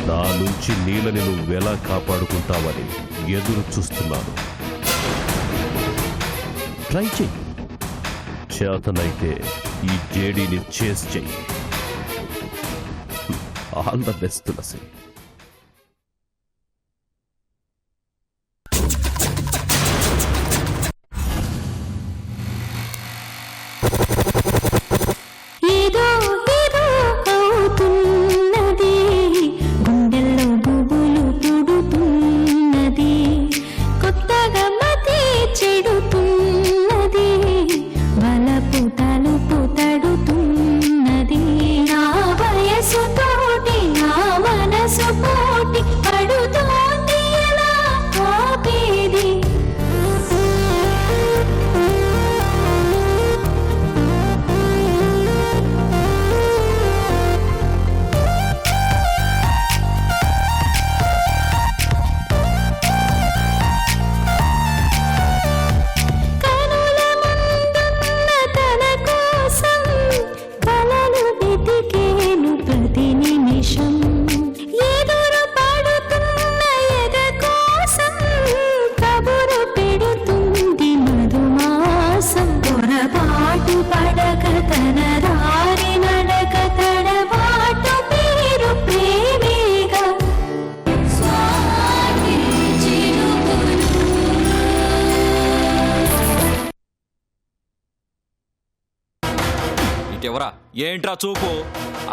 నా నుంచి నీళ్ళని నువ్వెలా కాపాడుకుంటావని ఎదురు చూస్తున్నాను. ట్రై చెయ్యి. చేతనైతే ఈ జేడీని చేసి చెయ్యి. ఆల్ ద బెస్ట్ తులసి. ఎవరా ఏంట్రా చూపు?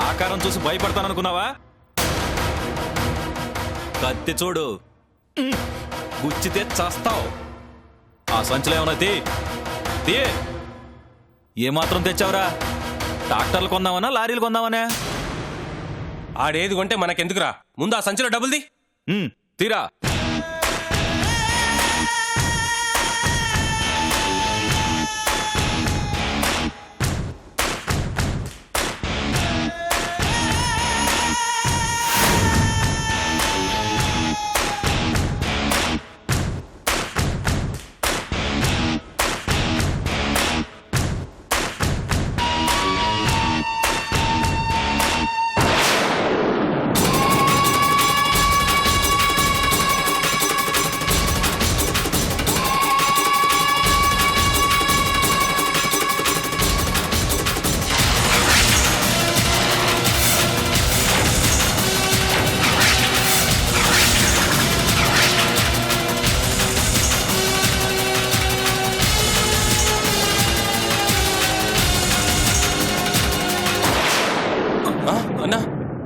ఆకారం చూసి భయపడతాననుకున్నావా? కత్తి చూడు, గుచ్చితే చస్తావు. ఆ సంచులో ఏమన్నా తీ. ఏమాత్రం తెచ్చావురా? ట్రాక్టర్లు కొందామనా లారీలు కొందామనా? ఆడేది కొంటే మనకెందుకురా, ముందు ఆ సంచిలో డబ్బులు తీరా.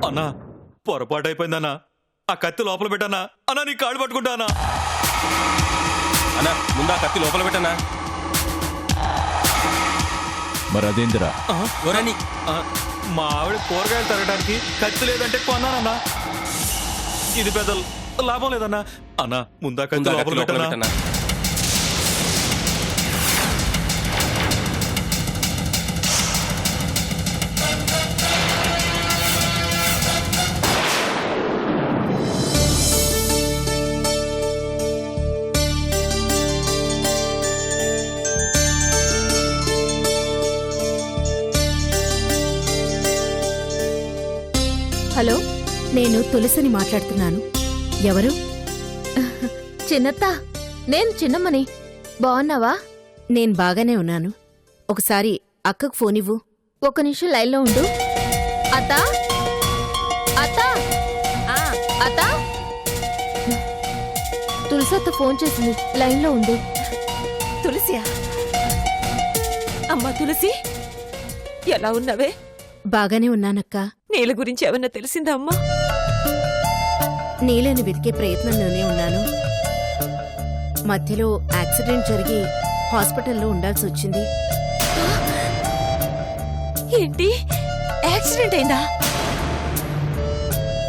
అన్నా పొరపాటు అయిపోయిందన్నా. ఆ కత్తి లోపల పెట్టానా అన్నా? నీ కాళ్ళు పట్టుకుంటానా అన్నా? ముందు ఆ కత్తి లోపల పెట్టానా? మరి అదేందిరా? మా ఆవిడ కూరగాయలు తరగడానికి కత్తి లేదంటే కొన్నానన్నా. ఇది పెద్ద లాభం లేదన్నా. అన్నా ముందా కత్తి లోపల పెట్టానా? హలో, నేను తులసిని మాట్లాడుతున్నాను. ఎవరు? చిన్నత్త, నేను చిన్నమ్మని. బాగున్నావా? నేను బాగానే ఉన్నాను. ఒకసారి అక్కకు ఫోన్ ఇవ్వు. ఒక్క నిమిషం లైన్లో ఉండు. అత్తా అత్తా అత్తా, తులసత్త ఫోన్ చేసింది, లైన్లో ఉండు. తులసియా? అమ్మా తులసి, ఎలా ఉన్నావే? బాగానే ఉన్నానక్క. నీళ్ళ గురించి ఏమన్నా తెలిసిందా అమ్మా? నీళ్ళని వెతికే ప్రయత్నంలోనే ఉన్నాను. మధ్యలో యాక్సిడెంట్ జరిగి హాస్పిటల్లో ఉండాల్సి వచ్చింది. ఏంటి, యాక్సిడెంట్ అయిందా?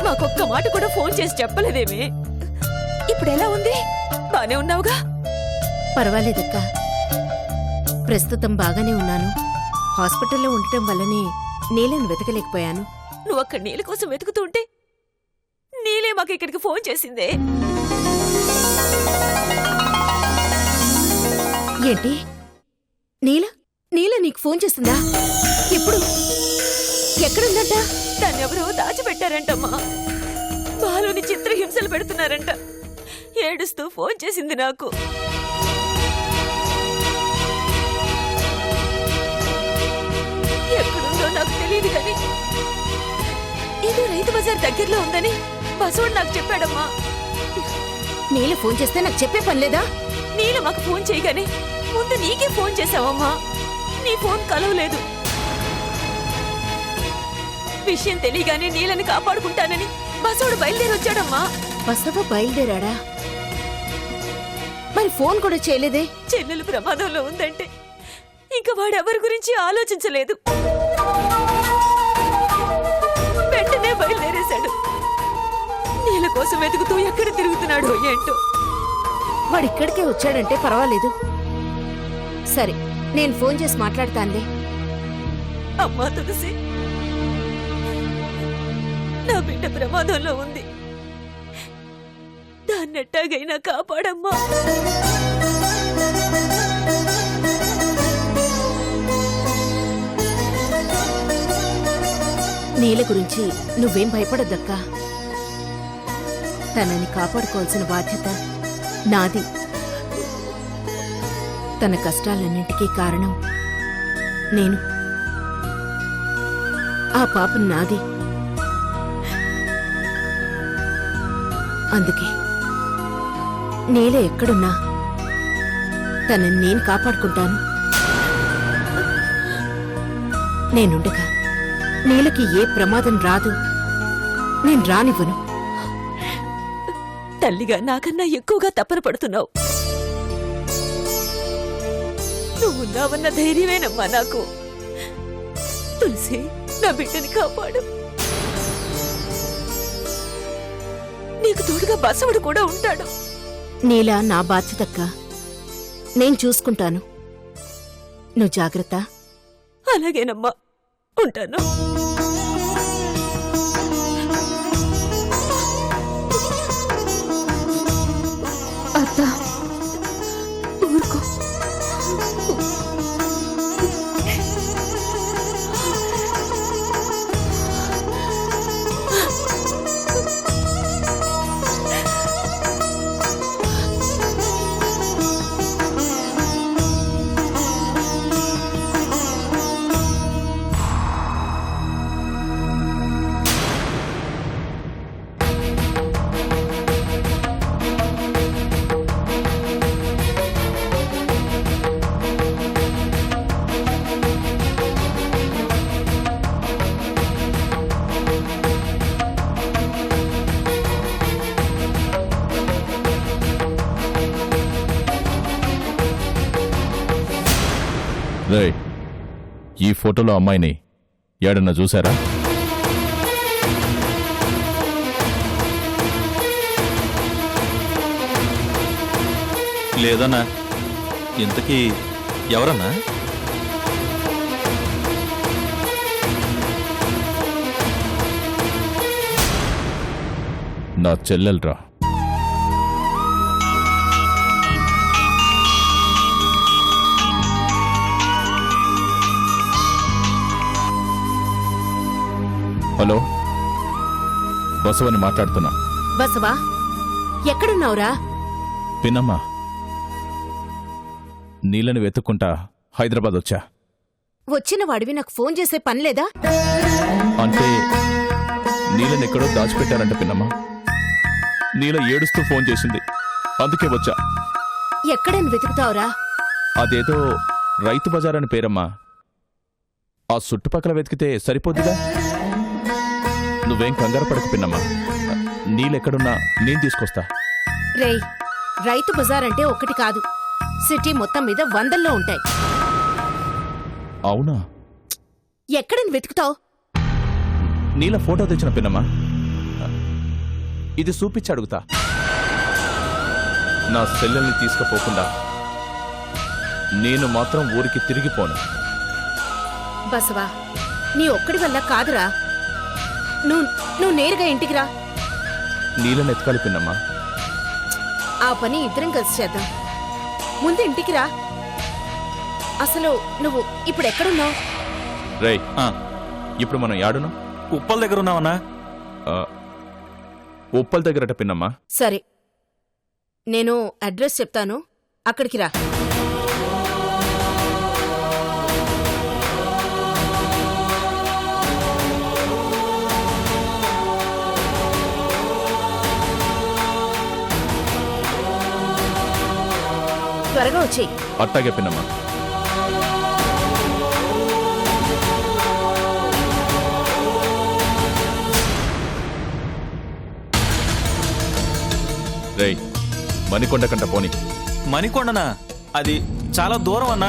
మాకొక్క మాట కూడా ఫోన్ చేసి చెప్పలేదేమే? ఇప్పుడు ఎలా ఉంది? బానే ఉన్నావుగా? పర్వాలేదక్క, ప్రస్తుతం బాగానే ఉన్నాను. హాస్పిటల్లో ఉండటం వల్లనే నీళ్ళని వెతకలేకపోయాను. నువ్వు అక్కడ నీళ్ళ కోసం వెతుకుతుంటే నీలే మాకు ఇక్కడికి ఫోన్ చేసిందే. ఏంటి, నీల నీకు ఫోన్ చేసిందా? ఎప్పుడు? ఎక్కడుందట? దాన్నెవరో దాచిపెట్టారంటమ్మా. మా హింసలు పెడుతున్నారంట. ఏడుస్తూ ఫోన్ చేసింది నాకు. ఎక్కడుందో నాకు తెలియదు కానీ ఇది రైతు బజార్ దగ్గరలో ఉందని బసవడు నాకు చెప్పాడమ్మా. నీళ్ళు ఫోన్ చేస్తే నాకు చెప్పే పని లేదా? నీళ్ళు మాకు ఫోన్ చేయగానే ముందు నీకే ఫోన్ చేశావమ్మా. నీ ఫోన్ కలవలేదు. విషయం తెలియగానే నీళ్ళని కాపాడుకుంటానని బసవడు బయలుదేరి వచ్చాడమ్మా. బసవ బయలుదేరాడా? మరి ఫోన్ కూడా చేయలేదే? చెల్లెలు ప్రమాదంలో ఉందంటే ఇంకా వాడెవరి గురించి ఆలోచించలేదు. వెంటనే బయలుదేరేశాడు. నీళ్ళ కోసం వెతుకుతూ ఎక్కడ తిరుగుతున్నాడో ఏంటో. వాడు ఇక్కడికే వచ్చాడంటే పర్వాలేదు. సరే, నేను ఫోన్ చేసి మాట్లాడతానులే. అమ్మా తులసి, నా బిడ్డ ప్రమాదంలో ఉంది. దాన్నెట్టాగైనా కాపాడమ్మా. నీళ్ళ గురించి నువ్వేం భయపడద్దక్కా. తనని కాపాడుకోవాల్సిన బాధ్యత నాది. తన కష్టాలన్నింటికీ కారణం నేను. ఆ పాపం నాది. అందుకే నీల ఎక్కడున్నా తనని నేను కాపాడుకుంటాను. నేనుండగా నీలకి ఏ ప్రమాదం రాదు. నేను రానివ్వను. తల్లిగా నాకన్నా ఎక్కువగా తపన పడుతున్నావు. నువ్వున్నావన్న ధైర్యమేనమ్మా నాకు. తులసి, నా బిడ్డని కాపాడు. నీకు తోడుగా బసవుడు కూడా ఉంటాడు. నీలా నా బాధ్యతక్క. నేను చూసుకుంటాను. నువ్వు జాగ్రత్త. అలాగేనమ్మా, ఉంటాను. అత్త, ఊరుకో. రేయ్, ఈ ఫోటోలో అమ్మాయిని ఏడన్నా చూసారా? లేదన్నా. ఇంతకీ ఎవరన్నా? నా చెల్లెల్రా. హలో, బసవని మాట్లాడుతున్నా. బసవా, ఎక్కడున్నావురా? పిన్నమ్మా, నీళ్ళని వెతుక్కుంటా హైదరాబాద్ వచ్చా. వచ్చిన వాడివి నాకు ఫోన్ చేసే పని లేదా? అంటే నీళ్ళని ఎక్కడో దాచిపెట్టారంట పిన్నమ్మా. నీళ్ళ ఏడుస్తూ ఫోన్ చేసింది, అందుకే వచ్చా. ఎక్కడని వెతుకుతావురా? అదేదో రైతు బజార్ అని పేరమ్మా. ఆ చుట్టుపక్కల వెతికితే సరిపోద్దిగా. నువ్వేం కంగారు పడకు పిన్నమ్మా. నీళ్ళెక్కడున్నా నేను తీసుకొస్తా. రేయ్, రైతు బజార్ అంటే ఒక్కటి కాదు, సిటీ మొత్తం మీద వందల్లో ఉంటాయి. అవునా? ఎక్కడని వెతుకుతావు? నీళ్ళ ఫోటో తెచ్చిన పిన్నమ్మా, ఇది చూపించి అడుగుతా. నా సెల్లెల్ని తీసుకుపోకుండా నేను మాత్రం ఊరికి తిరిగిపోను. బసవా, నీ ఒక్కడి వల్ల కాదురా. నువ్వు నేరుగా ఇంటికి రా. నీళ్ళని ఎత్తుకాలి పిన్నమ్మా. ఆ పని ఇద్దరం కలిసి చేద్దాం. ముందు ఇంటికి రా. అసలు నువ్వు ఇప్పుడు ఎక్కడున్నావు? రేయ్, ఇప్పుడు మనం యాడునా? ఉప్పల్ దగ్గర ఉన్నావన్నా? ఉప్పల్ దగ్గరట పిన్నమ్మా. సరే, నేను అడ్రస్ చెప్తాను, అక్కడికి రా. త్వరగా వచ్చేయి. అట్టాగే పిన్నమ్మా. రేయ్, మణికొండ కంట పోని. మణికొండనా? అది చాలా దూరం అన్నా.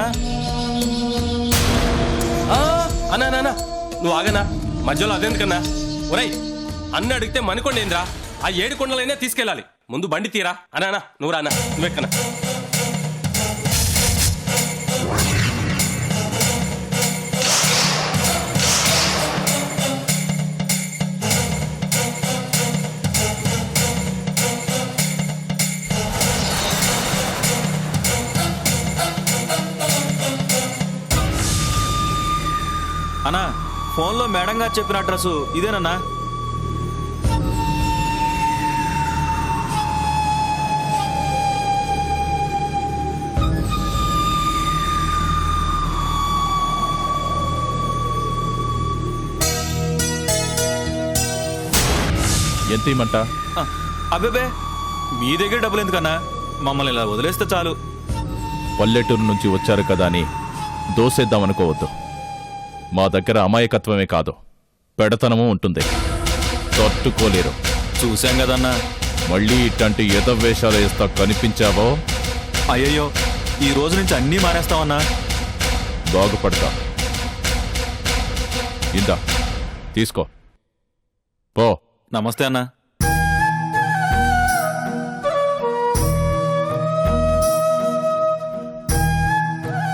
అన్నా నువ్వు ఆగనా, మధ్యలో అదెందుకన్నా? ఒరేయ్, అన్న అడిగితే మణికొండ ఏంద్రా? ఆ 7 కొండలైనా తీసుకెళ్ళాలి. ముందు బండి తీరా. అన్నా నువ్వు రానా, నువ్వెక్కనా. అన్నా, ఫోన్లో మేడం గారు చెప్పిన అడ్రస్ ఇదేనన్నా? ఎంత ఇమ్మంట? అబ్బేబే, మీ దగ్గర డబ్బులు ఎందుకన్నా? మమ్మల్ని ఇలా వదిలేస్తే చాలు. పల్లెటూరు నుంచి వచ్చారు కదా అని దోసేద్దామనుకోవద్దు. మా దగ్గర అమాయకత్వమే కాదు, పెడతనము ఉంటుంది. తట్టుకోలేరు. చూశాం కదన్నా. మళ్ళీ ఇట్లాంటి ఎదవేషాలు వేస్తా కనిపించావో అయ్యయ్యో, ఈ రోజు నుంచి అన్నీ మానేస్తామన్నా. బాగుపడతా. ఇందా తీసుకో, పో. నమస్తే అన్నా.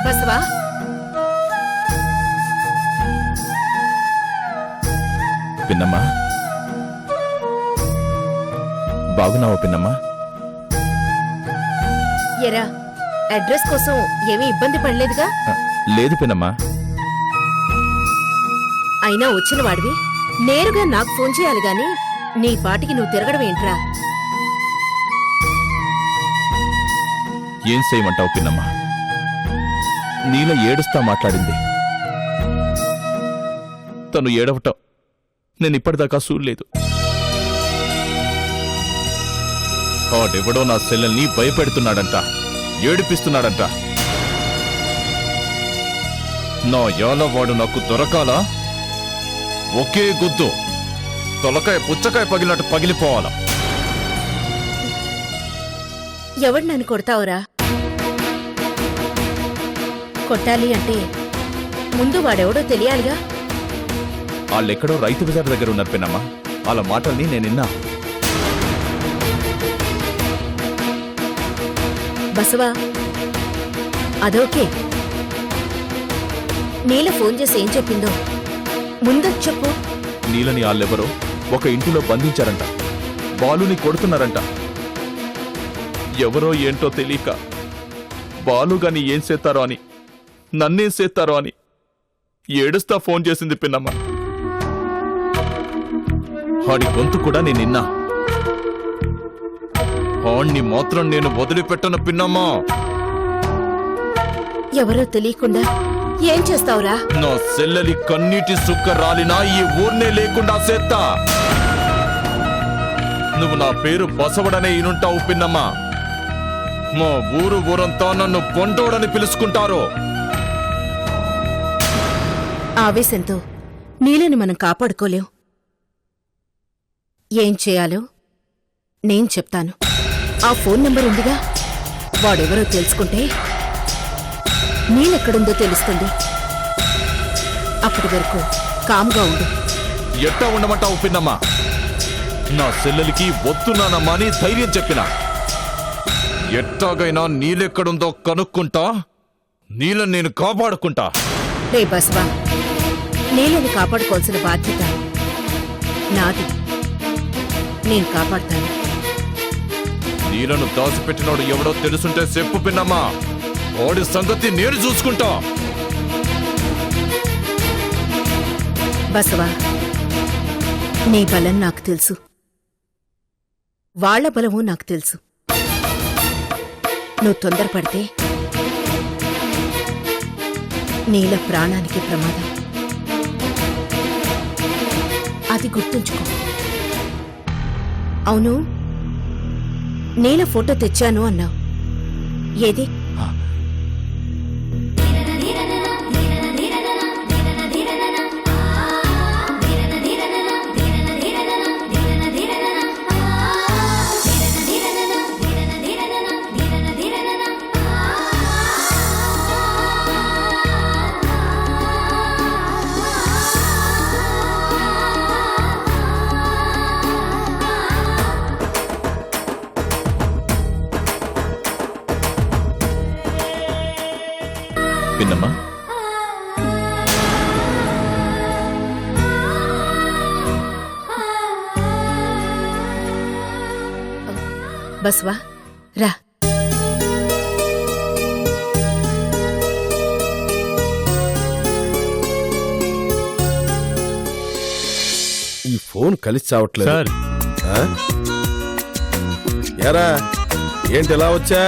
బసవా, పిన్నమ్మా, బాగున్నావా పిన్నమ్మా? ఎరా, అడ్రస్ కోసం ఏమీ ఇబ్బంది పడలేదుగా? లేదు పిన్నమ్మా. అయినా వచ్చిన వాడివి నేరుగా నాకు ఫోన్ చేయాలి గాని నీ పాటికి నువ్వు తిరగడం ఏంట్రా? ఏం చేయమంటావు పిన్నమ్మా? నీల ఏడుస్తా మాట్లాడింది. తను ఏడవటం నేను ఇప్పటిదాకా చూడలేదు. వాడెవడో నా సెల్లెల్ని భయపెడుతున్నాడంట, ఏడిపిస్తున్నాడంట. నా యాలవాడు నాకు దొరకాలా? ఒకే గుద్దు తొలకాయ పుచ్చకాయ పగిలినట్టు పగిలిపోవాలా? ఎవడు నన్ను కొడతావురా? కొట్టాలి అంటే ముందు వాడెవడో తెలియాలిగా. వాళ్ళెక్కడో రైతు బజార్ దగ్గర ఉన్నారు పిన్నమ్మా. వాళ్ళ మాటల్ని నేను విన్నా. బసవా, అదోకే. నీల ఫోన్ చేసి ఏం చెప్పిందో ముందు చెప్పు. నీలని వాళ్ళెవరో ఒక ఇంటిలో బంధించారంట, బాలుని కొడుతున్నారంట. ఎవరో ఏంటో తెలియక బాలుగాని ఏం చేస్తారో అని, నన్నేం చేస్తారో అని ఏడుస్తా ఫోన్ చేసింది పిన్నమ్మ. వాడి గొంతు కూడా నేను నిన్నా. వాణ్ణి మాత్రం నేను వదిలిపెట్టను పిన్నమ్మా. ఎవరో తెలియకుండా ఏం చేస్తావురా? నా సెల్లలి కన్నీటి సుక్క రాలినా ఈ ఊర్నే లేకుండా చేత్తా. నువ్వు నా పేరు బసవడనే ఇనుంటావు పిన్నమ్మా. మా ఊరంతా నన్ను బొంటోడని పిలుచుకుంటారు. ఆవేశంతో నీలని మనం కాపాడుకోలేం. ఏం చేయాలో నేను చెప్తాను. ఆ ఫోన్ నెంబర్ ఉందిగా, వాడెవరో తెలుసుకుంటే నీళ్ళెక్కడుందో తెలుస్తుంది. అప్పటి వరకు కామ్గా ఉండు. ఎట్టా ఉండమంటావు పిన్నమ్మా? నా సెల్లెలికి వస్తున్నానమ్మా అని ధైర్యం చెప్పినా. ఎట్టాగైనా నీళ్ళెక్కడుందో కనుక్కుంటా, నీళ్ళని నేను కాపాడుకుంటా. రే బస్వా, నీళ్ళని కాపాడుకోవాల్సిన బాధ్యత నాది. నేను కాపాడుతాను. నీళ్లను దాచిపెట్టినోడు ఎవడో తెలుసుంటే చెప్పు పిన్నమ్మా. వాడి సంగతి నేను చూసుకుంటా. బసవా, నీ బలం నాకు తెలుసు. వాళ్ళ బలము నాకు తెలుసు. నువ్వు తొందరపడితే నీల ప్రాణానికి ప్రమాదం. అది గుర్తుంచుకో. అవును, నీల ఫోటో తెచ్చాను అన్నావు. ఏది? పిన్నమ్మా, బస్వా రా. ఈ ఫోన్ కలిసి చావట్లేదు. సార్ ఆ? ఏరా ఏంటి ఎలా వచ్చా?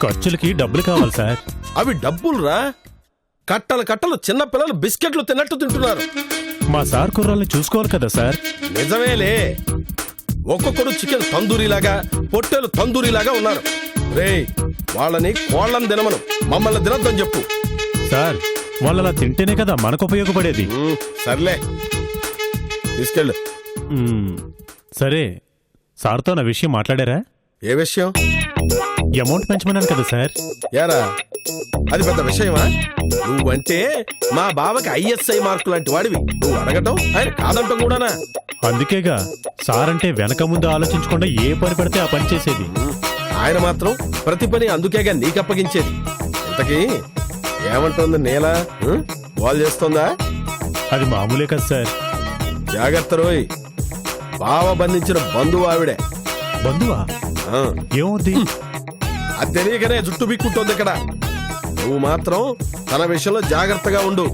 ఖర్చులకి డబ్బులు కావాలి సార్. అవి డబ్బులురా, కట్టలు కట్టలు చిన్న పిల్లలు బిస్కెట్లు తిన్నట్టు తింటున్నారు. మా సార్ కుర్రాల్ని చూసుకోవాలి కదా సార్. నిజమేలే, ఒక్కొక్కడు చికెన్ తందూరిలాగా పొట్టెలు తందూరిలాగా ఉన్నారు. రేయ్, వాళ్ళని కోళ్ళని తినమను, మమ్మల్ని తినొద్దని చెప్పు. సార్ వాళ్ళలా తింటేనే కదా మనకు ఉపయోగపడేది. సర్లే తీసుకెళ్ళు. సరే, సార్తో నా విషయం మాట్లాడారా? ఏ విషయం? అమౌంట్ పెంచమన్నాను కదా సార్. యారా, అది పెద్ద విషయమా? నువ్వంటే మా బావకి ISI మార్కు లాంటి వాడివి. నువ్వు అడగటం ఆయన కాదంటం కూడానా? అందుకేగా సార్ అంటే వెనక ముందు ఆలోచించకుండా ఏ పని పడితే ఆ పని చేసేది. ఆయన మాత్రం ప్రతి పని అందుకేగా నీకప్పగించేది. ఇంతకీ ఏమంటుంది నీలా? వాళ్ళు చేస్తుందా? అది మామూలే కదా సార్. జాగ్రత్త రోయ్, బావ బంధించిన బంధువు ఆవిడే. బంధువా? ఆ, ఏమవుద్ది? అది తెలియకనే జుట్టు బిక్కుంటోంది ఇక్కడ. నువ్వు మాత్రం తన విషయంలో జాగ్రత్తగా ఉండు,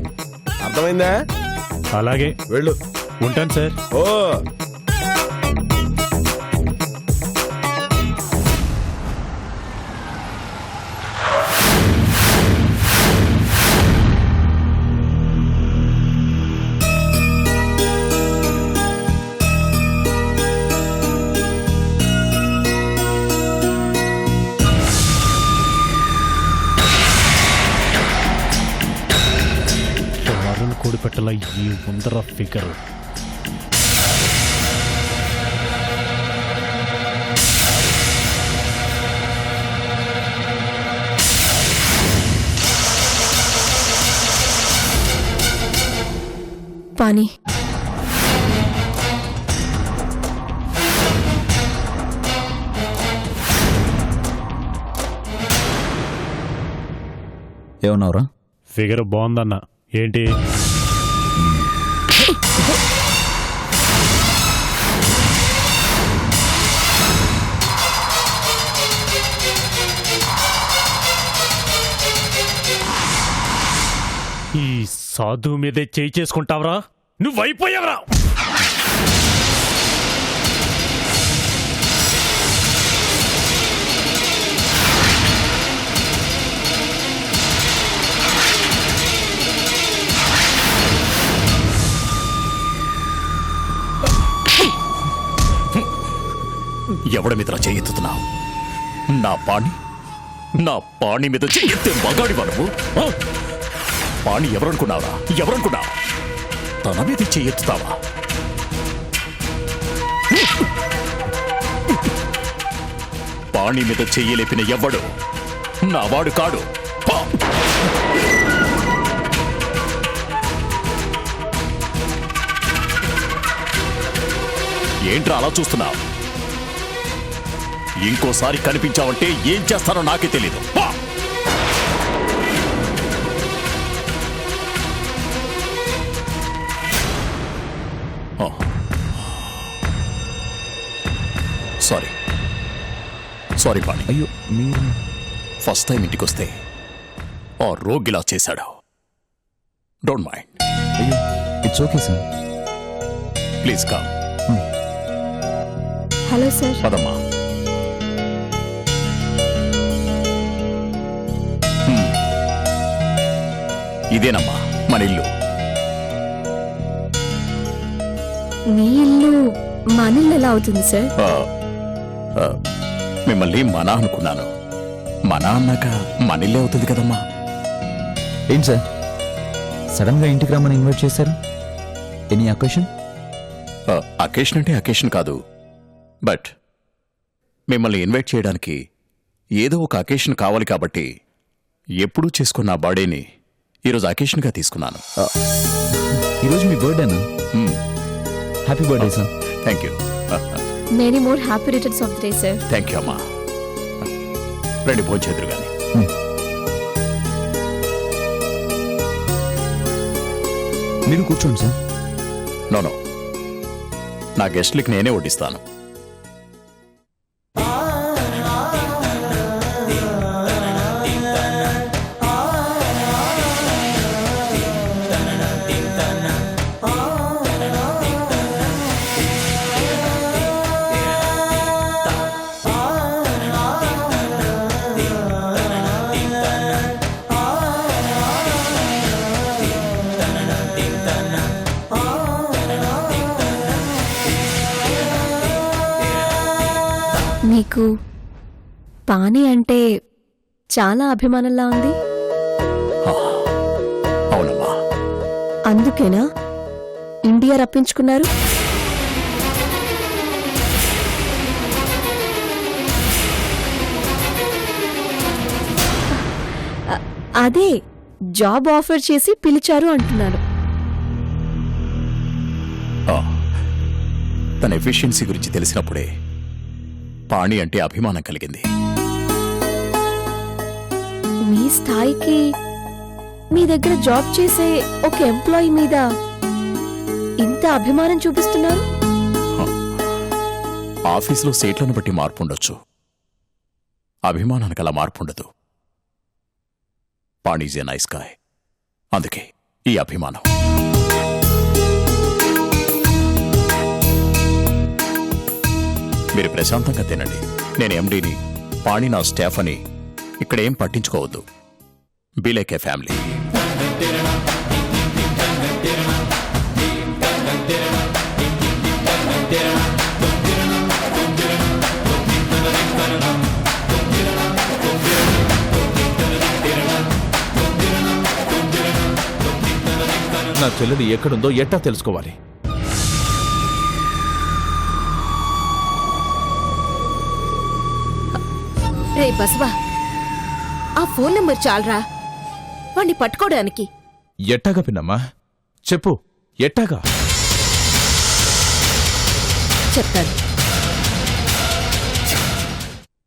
అర్థమైందా? అలాగే, వెళ్ళు. ఉంటాను సార్. ఓ కోడి పెట్టల ఈ ముందర ఫిగర్. పానీ, ఏమన్నావురా? ఫిగర్ బాగుందన్న. ఏంటి? ఈ సాధువు మీదే చేయి చేసుకుంటావరా? నువ్వైపోయావరా? ఎవడ మీద చెయ్యెత్తుతున్నావు? నా పాణి మీద చెయ్యెత్తే మగాడివా నువ్వు? పాణి ఎవరనుకున్నావా? ఎవరనుకున్నావు? తన మీద చెయ్యెత్తుతావా? పాణి మీద చెయ్యలేపిన ఎవ్వడు నావాడు కాడు. ఏంట్రా అలా చూస్తున్నావు? ఇంకోసారి కనిపించావంటే ఏం చేస్తానో నాకే తెలీదు. సారీ పాణి. అయ్యో, మీరు ఫస్ట్ టైం ఇంటికొస్తే ఆ రోగిలా చేశాడు. Don't mind. అయ్యో, it's okay sir. Please come. Hello sir. పదమ్మా. హ్మ్. ఇదేనమ్మా మన ఇల్లు. మీ ఇల్లు మన ఇల్లు ఎలా అవుతుంది సార్? మిమ్మల్ని మన అనుకున్నాను. మన అన్నాక మన ఇల్లే అవుతుంది కదమ్మా. ఏంటి సార్ సడన్ గా ఇంటికి రమ్మని ఇన్వైట్ చేశారు? Any occasion? అకేషన్ అంటే అకేషన్ కాదు, బట్ మిమ్మల్ని ఇన్వైట్ చేయడానికి ఏదో ఒక అకేషన్ కావాలి కాబట్టి ఎప్పుడూ చేసుకున్న బర్త్డేని ఈరోజు అకేషన్గా తీసుకున్నాను. ఈరోజు మీ బర్త్డేనా? Happy birthday sir. Thank you. Many more happy returns of the day sir. Thank you అమ్మా. రండి భోంచేదురు గాని. మీరు కూర్చోండి సార్. నో, నా గెస్ట్లకి నేనే వడ్డిస్తాను. మీకు పానీ అంటే చాలా అభిమానంలా ఉంది. అవునమ్మా. అందుకేనా ఇండియా రప్పించుకున్నారు? అదే జాబ్ ఆఫర్ చేసి పిలిచారు అంటున్నాను. తన ఎఫిషియన్సీ గురించి తెలిసినప్పుడే పాణి అంటే అభిమానం కలిగింది. మీ స్థాయికి మీ దగ్గర జాబ్ చేసే ఒక ఎంప్లాయీ మీద ఇంత అభిమానం చూపిస్తున్నారు? ఆఫీసులో సీట్లను బట్టి మార్పు ఉండొచ్చు, అభిమానానికి అలా మార్పు ఉండదు. పాణీజ్ ఏ నైస్ గాయ్, అందుకే ఈ అభిమానం. మీరు ప్రశాంతంగా తినండి. నేను ఎండీని, పాణి నా స్టాఫ్ అని ఇక్కడ ఏం పట్టించుకోవద్దు. Be like a family. నా చెల్లెలు ఎక్కడుందో ఎట్టా తెలుసుకోవాలి. రే బసవా, ఆ ఫోన్ నెంబర్ చాలరా వాణ్ణి పట్టుకోవడానికి. ఎట్టాగా పిన్నమ్మా చెప్పు, ఎట్టాగా? చెప్తాను.